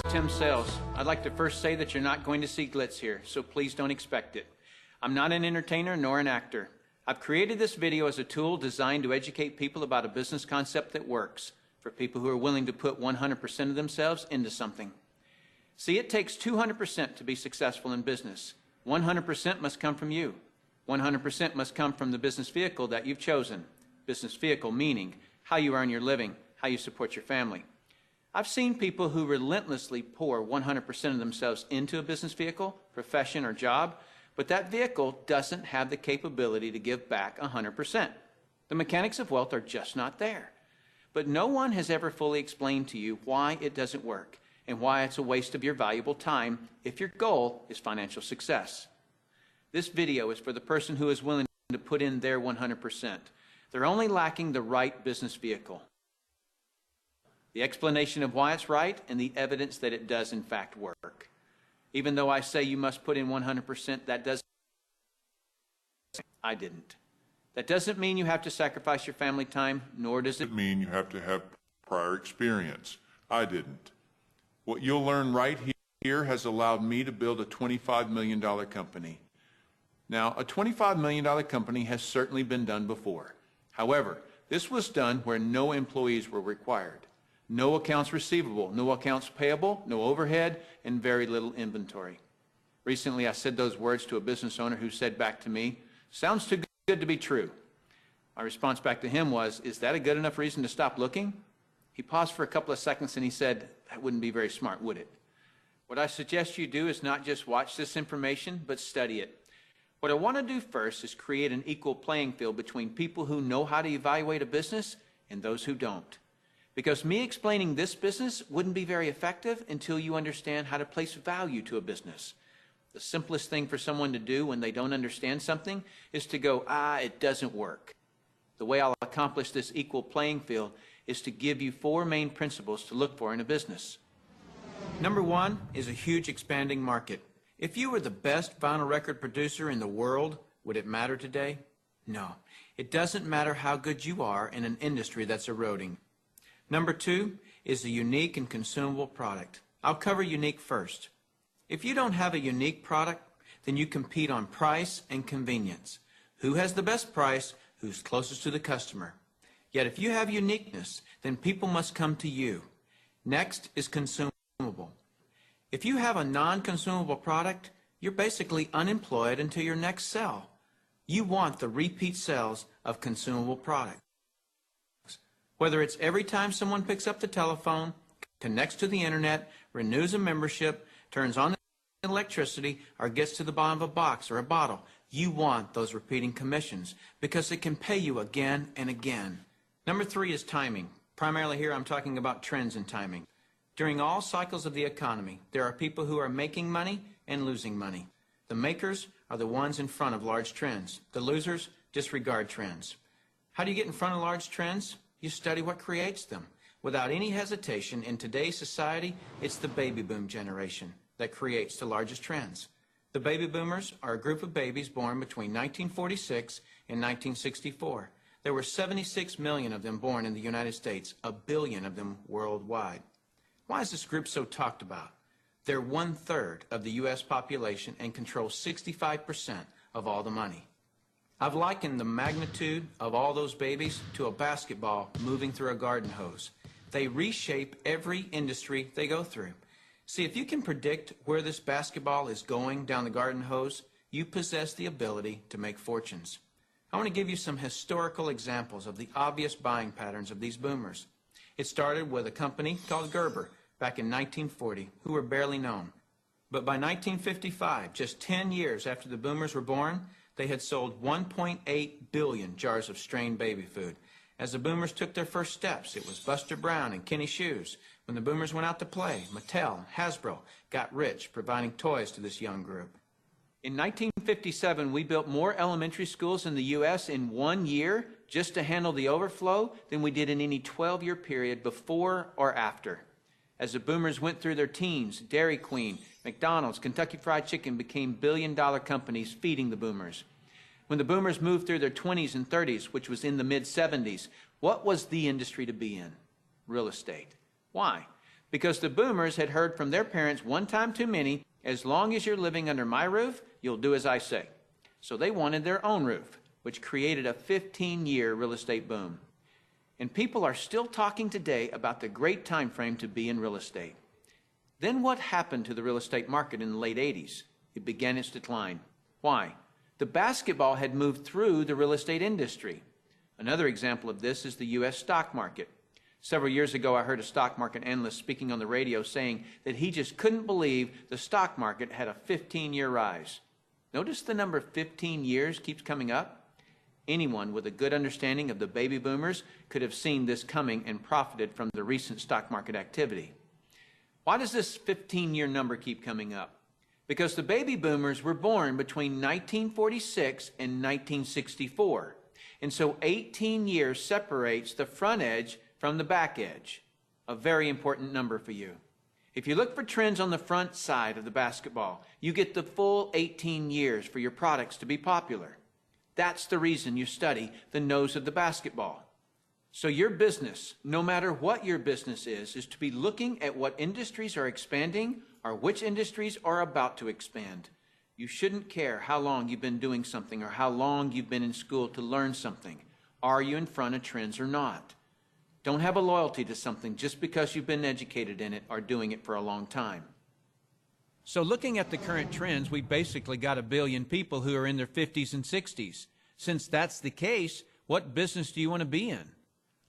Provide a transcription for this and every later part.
Tim Sales. I'd like to first say that you're not going to see glitz here, so please don't expect it. I'm not an entertainer nor an actor. I've created this video as a tool designed to educate people about a business concept that works, for people who are willing to put 100% of themselves into something. See, it takes 200% to be successful in business. 100% must come from you. 100% must come from the business vehicle that you've chosen. Business vehicle meaning how you earn your living, how you support your family. I've seen people who relentlessly pour 100% of themselves into a business vehicle, profession, or job, but that vehicle doesn't have the capability to give back 100%. The mechanics of wealth are just not there. But no one has ever fully explained to you why it doesn't work and why it's a waste of your valuable time if your goal is financial success. This video is for the person who is willing to put in their 100%. They're only lacking the right business vehicle, the explanation of why it's right, and the evidence that it does in fact work. Even though I say you must put in 100%, that doesn't. I didn't. That doesn't mean you have to sacrifice your family time, nor does it mean you have to have prior experience. I didn't. What you'll learn right here has allowed me to build a $25 million company. Now, a $25 million company has certainly been done before. However, this was done where no employees were required. No accounts receivable, no accounts payable, no overhead, and very little inventory. Recently, I said those words to a business owner who said back to me, "Sounds too good to be true." My response back to him was, "Is that a good enough reason to stop looking?" He paused for a couple of seconds and he said, "That wouldn't be very smart, would it?" What I suggest you do is not just watch this information, but study it. What I want to do first is create an equal playing field between people who know how to evaluate a business and those who don't. Because me explaining this business wouldn't be very effective until you understand how to place value to a business. The simplest thing for someone to do when they don't understand something is to go, it doesn't work. The way I'll accomplish this equal playing field is to give you 4 main principles to look for in a business. Number 1 is a huge expanding market. If you were the best vinyl record producer in the world, would it matter today? No. It doesn't matter how good you are in an industry that's eroding. Number 2 is a unique and consumable product. I'll cover unique first. If you don't have a unique product, then you compete on price and convenience. Who has the best price? Who's closest to the customer? Yet if you have uniqueness, then people must come to you. Next is consumable. If you have a non-consumable product, you're basically unemployed until your next sell. You want the repeat sales of consumable products. Whether it's every time someone picks up the telephone, connects to the internet, renews a membership, turns on the electricity, or gets to the bottom of a box or a bottle, you want those repeating commissions because it can pay you again and again. Number 3 is timing. Primarily here I'm talking about trends in timing. During all cycles of the economy, there are people who are making money and losing money. The makers are the ones in front of large trends. The losers disregard trends. How do you get in front of large trends? You study what creates them. Without any hesitation, in today's society, it's the baby boom generation that creates the largest trends. The baby boomers are a group of babies born between 1946 and 1964. There were 76 million of them born in the United States, 1 billion of them worldwide. Why is this group so talked about? They're 1/3 of the U.S. population and control 65% of all the money. I've likened the magnitude of all those babies to a basketball moving through a garden hose. They reshape every industry they go through. See, if you can predict where this basketball is going down the garden hose, you possess the ability to make fortunes. I want to give you some historical examples of the obvious buying patterns of these boomers. It started with a company called Gerber back in 1940, who were barely known. But by 1955, just 10 years after the boomers were born, they had sold 1.8 billion jars of strained baby food. As the boomers took their first steps, it was Buster Brown and Kenny Shoes. When the boomers went out to play, Mattel and Hasbro got rich providing toys to this young group. In 1957, we built more elementary schools in the U.S. in 1 year just to handle the overflow than we did in any 12-year period before or after. As the boomers went through their teens, Dairy Queen, McDonald's, Kentucky Fried Chicken became billion-dollar companies feeding the boomers. When the boomers moved through their 20s and 30s, which was in the mid-70s, what was the industry to be in? Real estate. Why? because the boomers had heard from their parents one time too many, as long as you're living under my roof, you'll do as I say. So they wanted their own roof, which created a 15-year real estate boom. And people are still talking today about the great time frame to be in real estate. Then what happened to the real estate market in the late 80s? It began its decline. Why? The basketball had moved through the real estate industry. Another example of this is the U.S. stock market. Several years ago, I heard a stock market analyst speaking on the radio saying that he just couldn't believe the stock market had a 15-year rise. Notice the number 15 years keeps coming up. Anyone with a good understanding of the baby boomers could have seen this coming and profited from the recent stock market activity. Why does this 15-year number keep coming up? Because the baby boomers were born between 1946 and 1964. And so 18 years separates the front edge from the back edge. A very important number for you. If you look for trends on the front side of the basketball, you get the full 18 years for your products to be popular. That's the reason you study the nose of the basketball. So your business, no matter what your business is to be looking at what industries are expanding or which industries are about to expand. You shouldn't care how long you've been doing something or how long you've been in school to learn something. Are you in front of trends or not? Don't have a loyalty to something just because you've been educated in it or doing it for a long time. So looking at the current trends, we basically got 1 billion people who are in their 50s and 60s. Since that's the case, what business do you want to be in?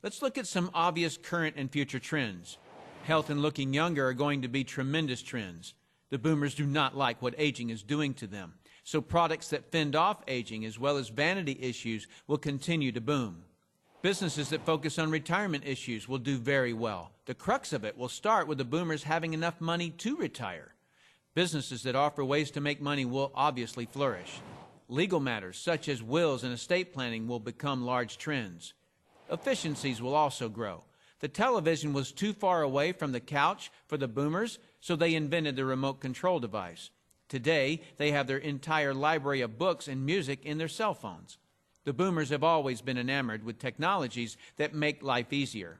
Let's look at some obvious current and future trends. Health and looking younger are going to be tremendous trends. The boomers do not like what aging is doing to them. So products that fend off aging as well as vanity issues will continue to boom. Businesses that focus on retirement issues will do very well. The crux of it will start with the boomers having enough money to retire. Businesses that offer ways to make money will obviously flourish. Legal matters such as wills and estate planning will become large trends. Efficiencies will also grow. The television was too far away from the couch for the boomers, so they invented the remote control device. Today, they have their entire library of books and music in their cell phones. The boomers have always been enamored with technologies that make life easier.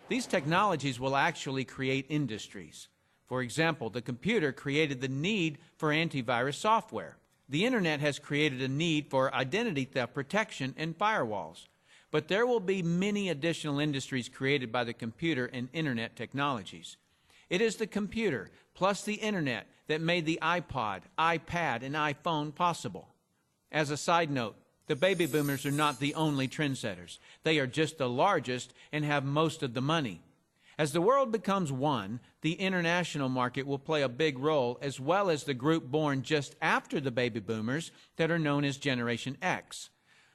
These technologies will actually create industries. For example, the computer created the need for antivirus software. The internet has created a need for identity theft protection and firewalls. But there will be many additional industries created by the computer and internet technologies. It is the computer plus the internet that made the iPod, iPad, and iPhone possible. As a side note, the baby boomers are not the only trendsetters. They are just the largest and have most of the money. As the world becomes one, the international market will play a big role, as well as the group born just after the baby boomers that are known as Generation X.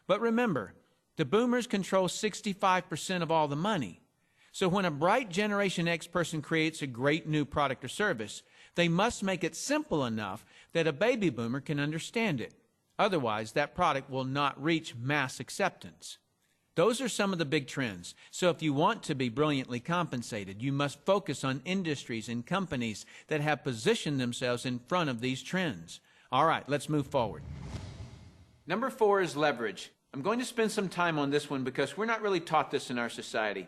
But remember, the boomers control 65% of all the money. So when a bright Generation X person creates a great new product or service, they must make it simple enough that a baby boomer can understand it. Otherwise, that product will not reach mass acceptance. Those are some of the big trends. So if you want to be brilliantly compensated, you must focus on industries and companies that have positioned themselves in front of these trends. All right, let's move forward. Number 4 is leverage. I'm going to spend some time on this one because we're not really taught this in our society.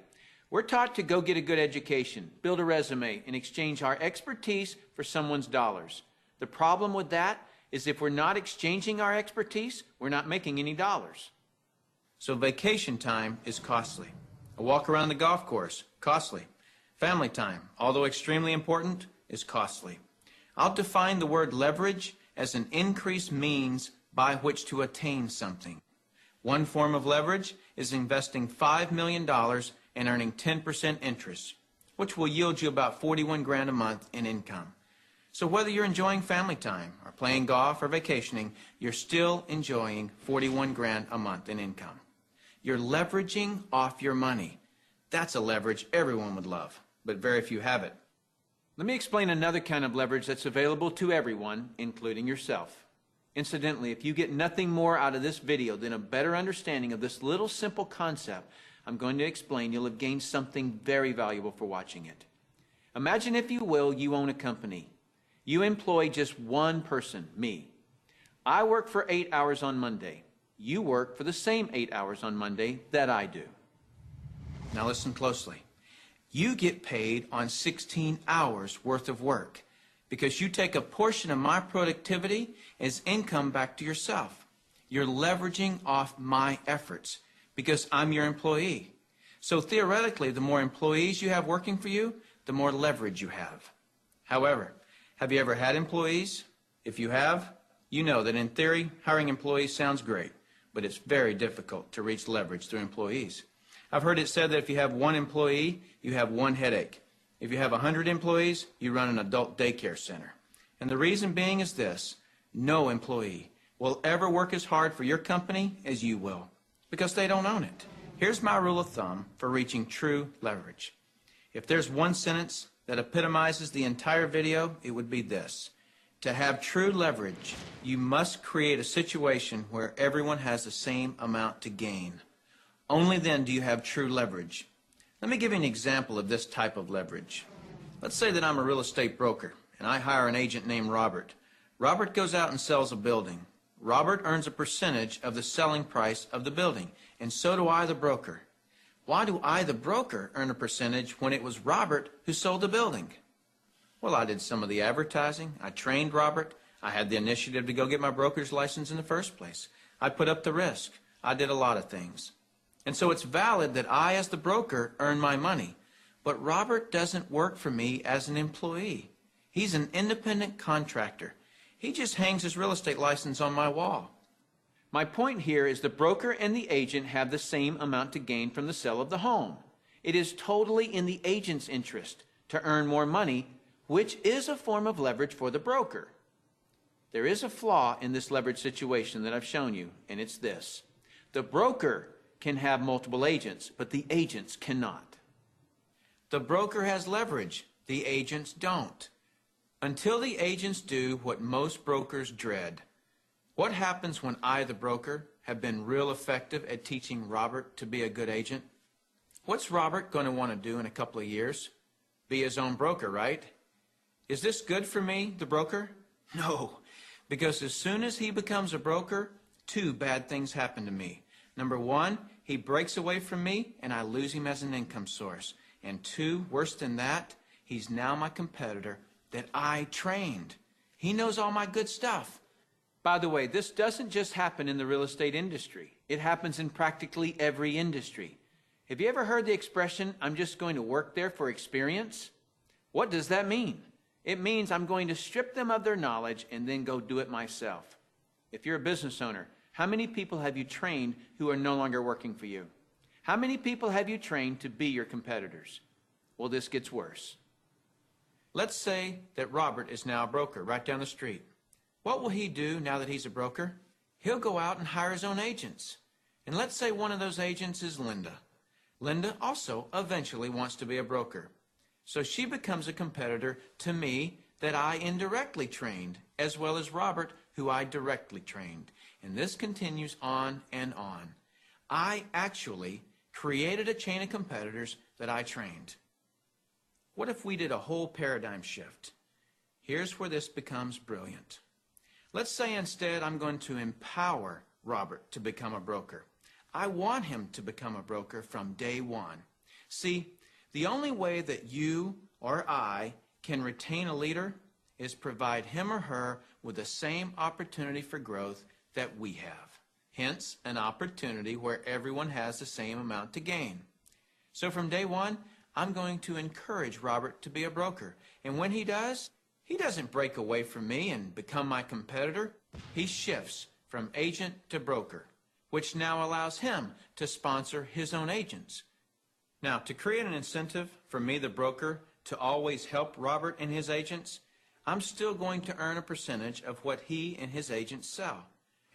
We're taught to go get a good education, build a resume, and exchange our expertise for someone's dollars. The problem with that is if we're not exchanging our expertise, we're not making any dollars. So vacation time is costly. A walk around the golf course, costly. Family time, although extremely important, is costly. I'll define the word leverage as an increased means by which to attain something. One form of leverage is investing $5 million and earning 10% interest, which will yield you about 41 grand a month in income. So whether you're enjoying family time or playing golf or vacationing, you're still enjoying 41 grand a month in income. You're leveraging off your money. That's a leverage everyone would love, but very few have it. Let me explain another kind of leverage that's available to everyone, including yourself. Incidentally, if you get nothing more out of this video than a better understanding of this little simple concept I'm going to explain, you'll have gained something very valuable for watching it. Imagine, if you will, you own a company. You employ just one person, me. I work for 8 hours on Monday. You work for the same 8 hours on Monday that I do. Now listen closely. You get paid on 16 hours worth of work because you take a portion of my productivity as income back to yourself. You're leveraging off my efforts because I'm your employee. So theoretically, the more employees you have working for you, the more leverage you have. However, have you ever had employees? If you have, you know that in theory, hiring employees sounds great, but it's very difficult to reach leverage through employees. I've heard it said that if you have one employee, you have one headache. If you have 100 employees, you run an adult daycare center. And the reason being is this: no employee will ever work as hard for your company as you will, because they don't own it. Here's my rule of thumb for reaching true leverage. If there's one sentence that epitomizes the entire video, it would be this: to have true leverage, you must create a situation where everyone has the same amount to gain. Only then do you have true leverage. Let me give you an example of this type of leverage. Let's say that I'm a real estate broker, and I hire an agent named Robert. Robert goes out and sells a building. Robert earns a percentage of the selling price of the building, and so do I, the broker. Why do I, the broker, earn a percentage when it was Robert who sold the building? Well, I did some of the advertising. I trained Robert. I had the initiative to go get my broker's license in the first place. I put up the risk. I did a lot of things. And so it's valid that I, as the broker, earn my money. But Robert doesn't work for me as an employee. He's an independent contractor. He just hangs his real estate license on my wall. My point here is the broker and the agent have the same amount to gain from the sale of the home. It is totally in the agent's interest to earn more money, which is a form of leverage for the broker. There is a flaw in this leverage situation that I've shown you, and it's this: the broker can have multiple agents, but the agents cannot. The broker has leverage, the agents don't. Until the agents do what most brokers dread. What happens when I, the broker, have been real effective at teaching Robert to be a good agent? What's Robert going to want to do in a couple of years? Be his own broker, right? Is this good for me, the broker? No, because as soon as he becomes a broker, two bad things happen to me. Number one, he breaks away from me and I lose him as an income source. And two, worse than that, he's now my competitor that I trained. He knows all my good stuff. By the way, this doesn't just happen in the real estate industry. It happens in practically every industry. Have you ever heard the expression, "I'm just going to work there for experience"? What does that mean? It means I'm going to strip them of their knowledge and then go do it myself. If you're a business owner, how many people have you trained who are no longer working for you? How many people have you trained to be your competitors? Well, this gets worse. Let's say that Robert is now a broker right down the street. What will he do now that he's a broker? He'll go out and hire his own agents. And let's say one of those agents is Linda. Linda also eventually wants to be a broker. So she becomes a competitor to me that I indirectly trained, as well as Robert, who I directly trained. And this continues on and on. I actually created a chain of competitors that I trained. What if we did a whole paradigm shift? Here's where this becomes brilliant. Let's say instead I'm going to empower Robert to become a broker. I want him to become a broker from day one. See, the only way that you or I can retain a leader is provide him or her with the same opportunity for growth that we have. Hence, an opportunity where everyone has the same amount to gain. So from day one, I'm going to encourage Robert to be a broker. And when he does, he doesn't break away from me and become my competitor. He shifts from agent to broker, which now allows him to sponsor his own agents. Now, to create an incentive for me, the broker, to always help Robert and his agents, I'm still going to earn a percentage of what he and his agents sell.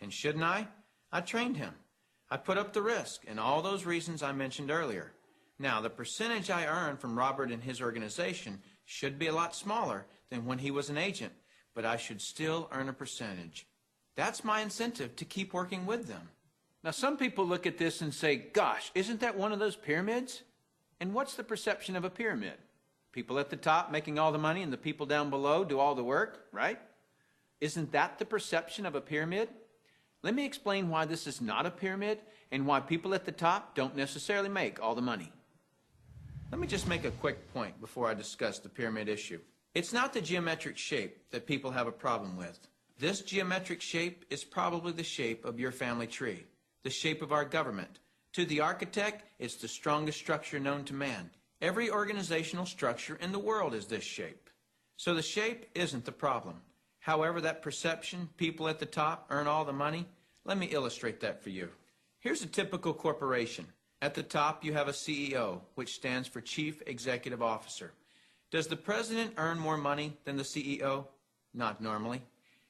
And shouldn't I? I trained him. I put up the risk and all those reasons I mentioned earlier. Now, the percentage I earn from Robert and his organization should be a lot smaller than when he was an agent, but I should still earn a percentage. That's my incentive to keep working with them. Now, some people look at this and say, gosh, isn't that one of those pyramids? And what's the perception of a pyramid? People at the top making all the money and the people down below do all the work, right? Isn't that the perception of a pyramid? Let me explain why this is not a pyramid and why people at the top don't necessarily make all the money. Let me just make a quick point before I discuss the pyramid issue. It's not the geometric shape that people have a problem with. This geometric shape is probably the shape of your family tree, the shape of our government. To the architect, it's the strongest structure known to man. Every organizational structure in the world is this shape. So the shape isn't the problem. However, that perception, people at the top earn all the money, let me illustrate that for you. Here's a typical corporation. At the top, you have a CEO, which stands for Chief Executive Officer. Does the president earn more money than the CEO? Not normally.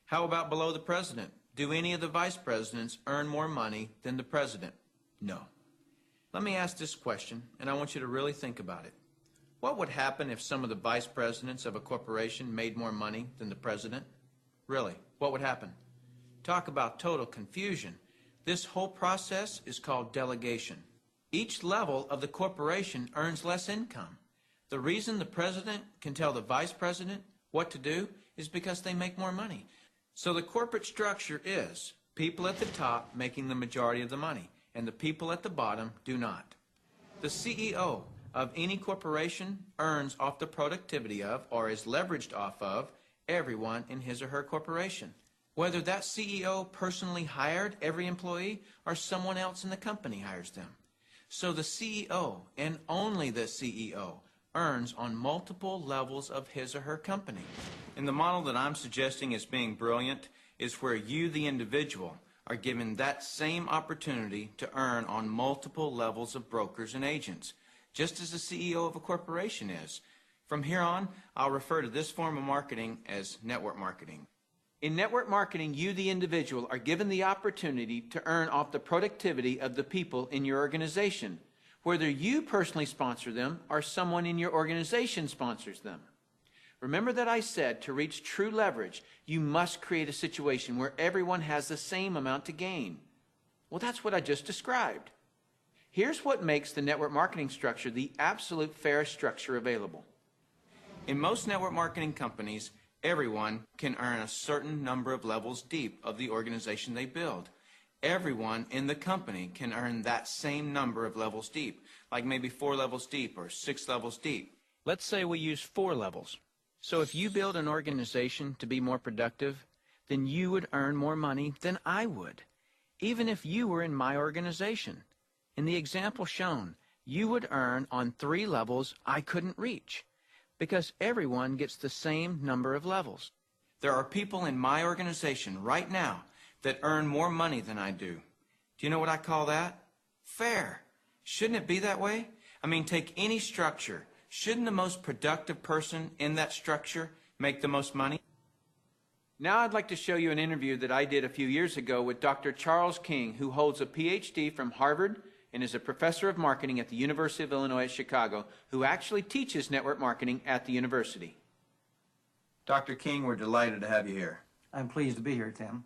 How about below the president? Do any of the vice presidents earn more money than the president? No. Let me ask this question, and I want you to really think about it. What would happen if some of the vice presidents of a corporation made more money than the president? Really, what would happen? Talk about total confusion. This whole process is called delegation. Each level of the corporation earns less income. The reason the president can tell the vice president what to do is because they make more money. So the corporate structure is people at the top making the majority of the money, and the people at the bottom do not. The CEO of any corporation earns off the productivity of, or is leveraged off of, everyone in his or her corporation. Whether that CEO personally hired every employee or someone else in the company hires them. So the CEO, and only the CEO, earns on multiple levels of his or her company. And the model that I'm suggesting as being brilliant is where you, the individual, are given that same opportunity to earn on multiple levels of brokers and agents, just as the CEO of a corporation is. From here on, I'll refer to this form of marketing as network marketing. In network marketing, you, the individual, are given the opportunity to earn off the productivity of the people in your organization, whether you personally sponsor them or someone in your organization sponsors them. Remember that I said to reach true leverage, you must create a situation where everyone has the same amount to gain. Well, that's what I just described. Here's what makes the network marketing structure the absolute fairest structure available. In most network marketing companies, everyone can earn a certain number of levels deep of the organization they build. Everyone in the company can earn that same number of levels deep, like maybe 4 levels deep or 6 levels deep. Let's say we use 4 levels. So if you build an organization to be more productive, then you would earn more money than I would, even if you were in my organization. In the example shown, you would earn on 3 levels I couldn't reach, because everyone gets the same number of levels. There are people in my organization right now that earn more money than I do. Do you know what I call that? Fair. Shouldn't it be that way? I mean, take any structure. Shouldn't the most productive person in that structure make the most money? Now I'd like to show you an interview that I did a few years ago with Dr. Charles King, who holds a PhD from Harvard and is a professor of marketing at the University of Illinois at Chicago, who actually teaches network marketing at the university. Dr. King, we're delighted to have you here. I'm pleased to be here, Tim.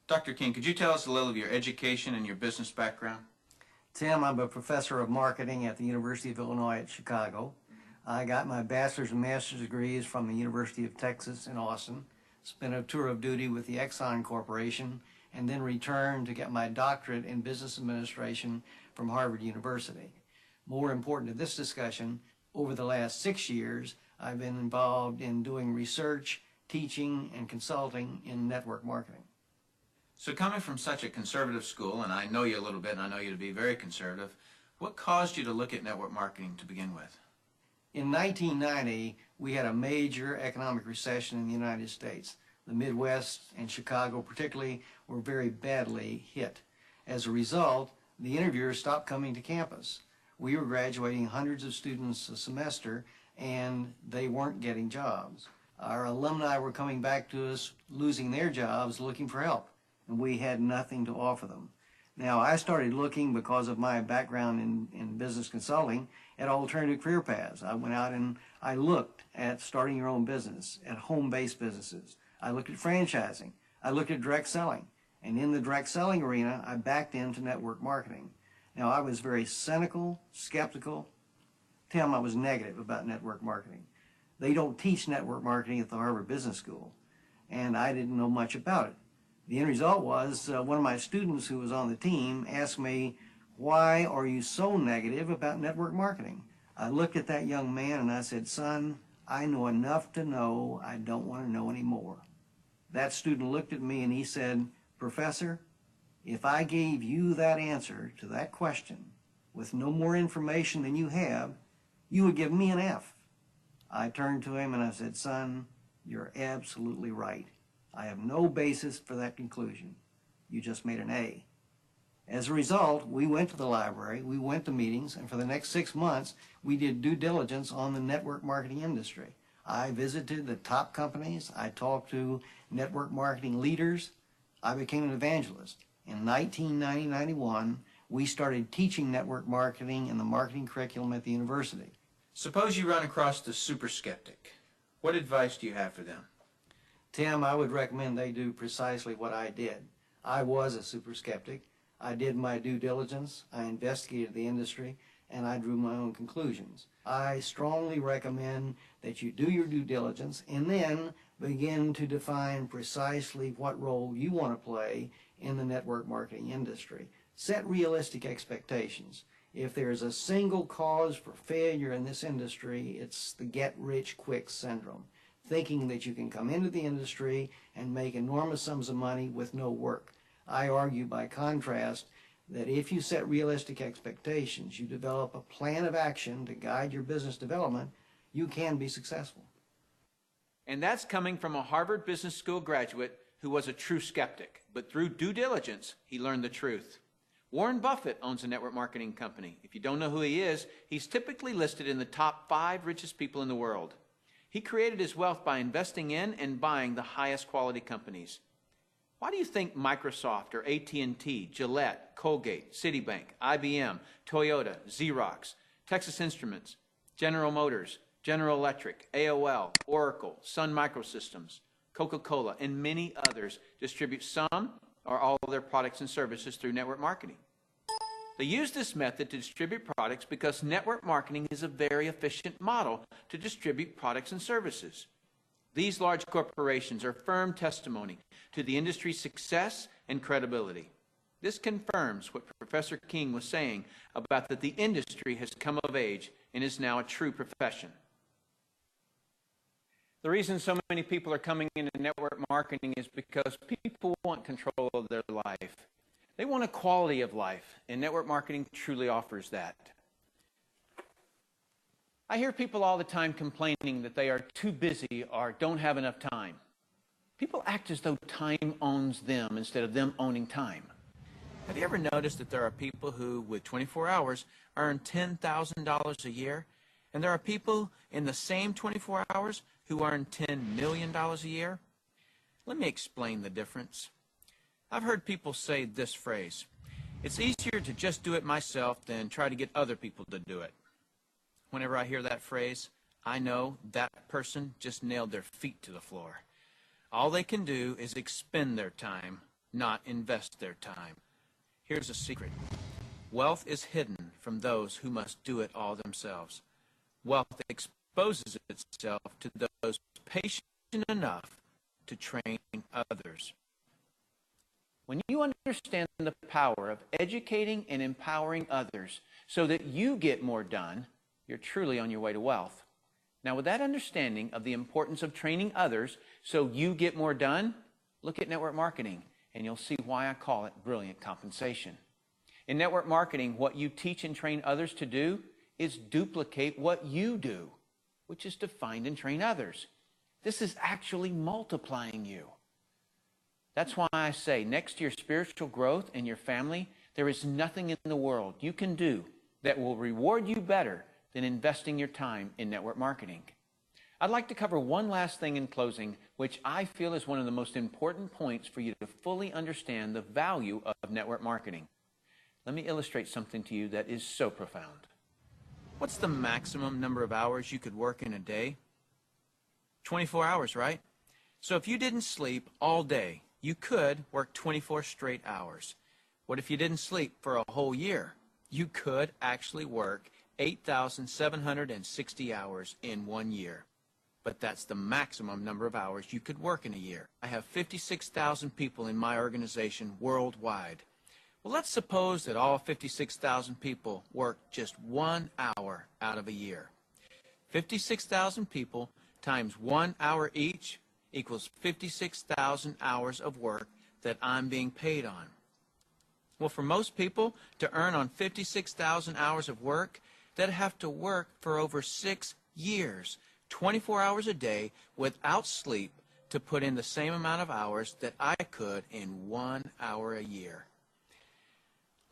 Dr. King, could you tell us a little of your education and your business background? Tim, I'm a professor of marketing at the University of Illinois at Chicago. I got my bachelor's and master's degrees from the University of Texas in Austin, spent a tour of duty with the Exxon Corporation, and then returned to get my doctorate in business administration from Harvard University. More important to this discussion, over the last 6 years, I've been involved in doing research, teaching, and consulting in network marketing. So coming from such a conservative school, and I know you a little bit, and I know you to be very conservative, what caused you to look at network marketing to begin with? In 1990, we had a major economic recession in the United States. The Midwest and Chicago particularly were very badly hit. As a result, the interviewers stopped coming to campus. We were graduating hundreds of students a semester, and they weren't getting jobs. Our alumni were coming back to us, losing their jobs, looking for help, and we had nothing to offer them. Now, I started looking, because of my background in business consulting, at alternative career paths. I went out and I looked at starting your own business, at home-based businesses. I looked at franchising. I looked at direct selling. And in the direct selling arena, I backed into network marketing. Now, I was very cynical, skeptical. Tim, I was negative about network marketing. They don't teach network marketing at the Harvard Business School, and I didn't know much about it. The end result was one of my students who was on the team asked me, "Why are you so negative about network marketing?" I looked at that young man and I said, son, I know enough to know I don't want to know any more. That student looked at me and he said, Professor, if I gave you that answer to that question with no more information than you have, you would give me an F. I turned to him and I said, son, you're absolutely right. I have no basis for that conclusion. You just made an A. As a result, we went to the library, we went to meetings, and for the next 6 months, we did due diligence on the network marketing industry. I visited the top companies, I talked to network marketing leaders, I became an evangelist. In 1990-91, we started teaching network marketing in the marketing curriculum at the university. Suppose you run across the super skeptic. What advice do you have for them? Tim, I would recommend they do precisely what I did. I was a super skeptic. I did my due diligence, I investigated the industry, and I drew my own conclusions. I strongly recommend that you do your due diligence and then begin to define precisely what role you want to play in the network marketing industry. Set realistic expectations. If there's a single cause for failure in this industry, it's the get-rich-quick syndrome, thinking that you can come into the industry and make enormous sums of money with no work. I argue, by contrast, that if you set realistic expectations, you develop a plan of action to guide your business development, you can be successful. And that's coming from a Harvard Business School graduate who was a true skeptic, but through due diligence, he learned the truth. Warren Buffett owns a network marketing company. If you don't know who he is, he's typically listed in the top 5 richest people in the world. He created his wealth by investing in and buying the highest quality companies. Why do you think Microsoft or AT&T, Gillette, Colgate, Citibank, IBM, Toyota, Xerox, Texas Instruments, General Motors, General Electric, AOL, Oracle, Sun Microsystems, Coca-Cola, and many others distribute some or all of their products and services through network marketing? They use this method to distribute products because network marketing is a very efficient model to distribute products and services. These large corporations are firm testimony to the industry's success and credibility. This confirms what Professor King was saying about that the industry has come of age and is now a true profession. The reason so many people are coming into network marketing is because people want control of their life. They want a quality of life, and network marketing truly offers that. I hear people all the time complaining that they are too busy or don't have enough time. People act as though time owns them instead of them owning time. Have you ever noticed that there are people who, with 24 hours, earn $10,000 a year, and there are people in the same 24 hours who earn $10 million a year? Let me explain the difference. I've heard people say this phrase: it's easier to just do it myself than try to get other people to do it. Whenever I hear that phrase, I know that person just nailed their feet to the floor. All they can do is expend their time, not invest their time. Here's a secret. Wealth is hidden from those who must do it all themselves. Wealth exposes itself to those patient enough to train others. When you understand the power of educating and empowering others so that you get more done, you're truly on your way to wealth. Now, with that understanding of the importance of training others so you get more done, look at network marketing, and you'll see why I call it brilliant compensation. In network marketing, what you teach and train others to do is duplicate what you do, which is to find and train others. This is actually multiplying you. That's why I say, next to your spiritual growth and your family, there is nothing in the world you can do that will reward you better than investing your time in network marketing. I'd like to cover one last thing in closing, which I feel is one of the most important points for you to fully understand the value of network marketing. Let me illustrate something to you that is so profound. What's the maximum number of hours you could work in a day? 24 hours, right? So if you didn't sleep all day, you could work 24 straight hours. What if you didn't sleep for a whole year? You could actually work 8,760 hours in 1 year. But that's the maximum number of hours you could work in a year. I have 56,000 people in my organization worldwide. Well, let's suppose that all 56,000 people work just 1 hour out of a year. 56,000 people times 1 hour each equals 56,000 hours of work that I'm being paid on. Well, for most people to earn on 56,000 hours of work, they'd have to work for over 6 years, 24 hours a day without sleep to put in the same amount of hours that I could in 1 hour a year.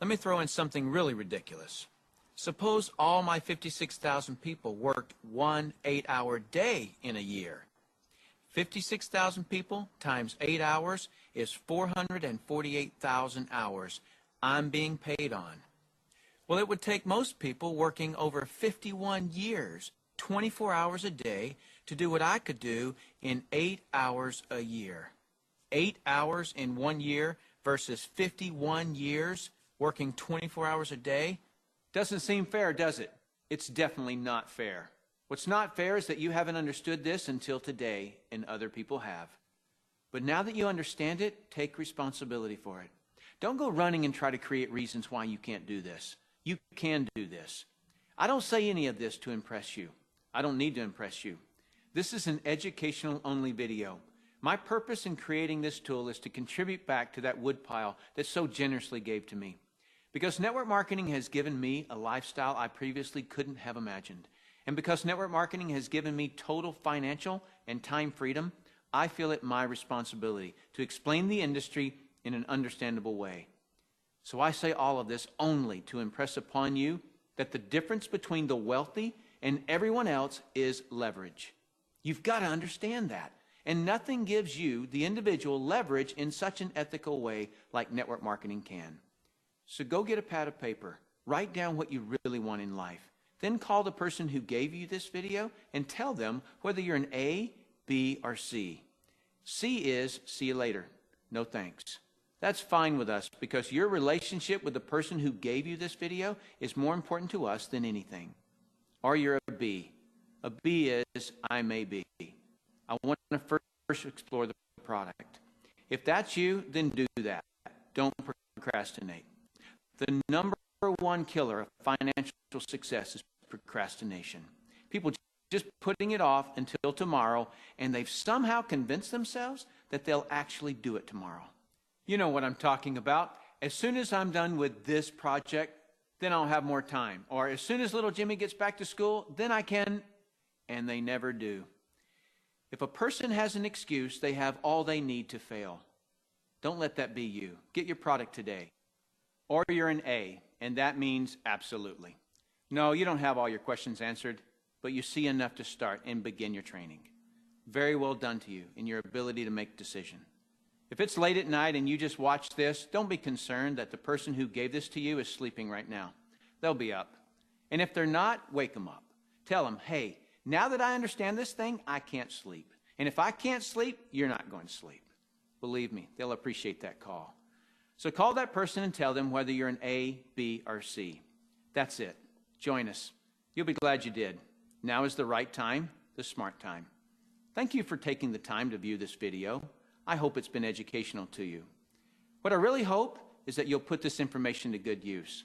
Let me throw in something really ridiculous. Suppose all my 56,000 people worked 1 8-hour day in a year. 56,000 people times 8 hours is 448,000 hours I'm being paid on. Well, it would take most people working over 51 years, 24 hours a day, to do what I could do in 8 hours a year. 8 hours in 1 year versus 51 years working 24 hours a day? Doesn't seem fair, does it? It's definitely not fair. What's not fair is that you haven't understood this until today, and other people have. But now that you understand it, take responsibility for it. Don't go running and try to create reasons why you can't do this. You can do this. I don't say any of this to impress you. I don't need to impress you. This is an educational-only video. My purpose in creating this tool is to contribute back to that woodpile that so generously gave to me. Because network marketing has given me a lifestyle I previously couldn't have imagined. And because network marketing has given me total financial and time freedom, I feel it my responsibility to explain the industry in an understandable way. So I say all of this only to impress upon you that the difference between the wealthy and everyone else is leverage. You've got to understand that. And nothing gives you, the individual, leverage in such an ethical way like network marketing can. So go get a pad of paper. Write down what you really want in life. Then call the person who gave you this video and tell them whether you're an A, B, or C. C is see you later. No thanks. That's fine with us because your relationship with the person who gave you this video is more important to us than anything. Or you're a B. A B is I may be. I want to first explore the product. If that's you, then do that. Don't procrastinate. The number one killer of financial success is procrastination. People just putting it off until tomorrow, and they've somehow convinced themselves that they'll actually do it tomorrow. You know what I'm talking about. As soon as I'm done with this project, then I'll have more time. Or as soon as little Jimmy gets back to school, then I can, and they never do. If a person has an excuse, they have all they need to fail. Don't let that be you. Get your product today. Or you're an A, and that means absolutely. No, you don't have all your questions answered, but you see enough to start and begin your training. Very well done to you in your ability to make a decision. If it's late at night and you just watch this, don't be concerned that the person who gave this to you is sleeping right now. They'll be up. And if they're not, wake them up. Tell them, hey, now that I understand this thing, I can't sleep. And if I can't sleep, you're not going to sleep. Believe me, they'll appreciate that call. So call that person and tell them whether you're an A, B, or C. That's it. Join us. You'll be glad you did. Now is the right time, the smart time. Thank you for taking the time to view this video. I hope it's been educational to you. What I really hope is that you'll put this information to good use.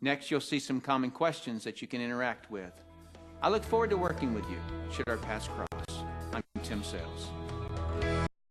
Next, you'll see some common questions that you can interact with. I look forward to working with you, should our paths cross. I'm Tim Sales.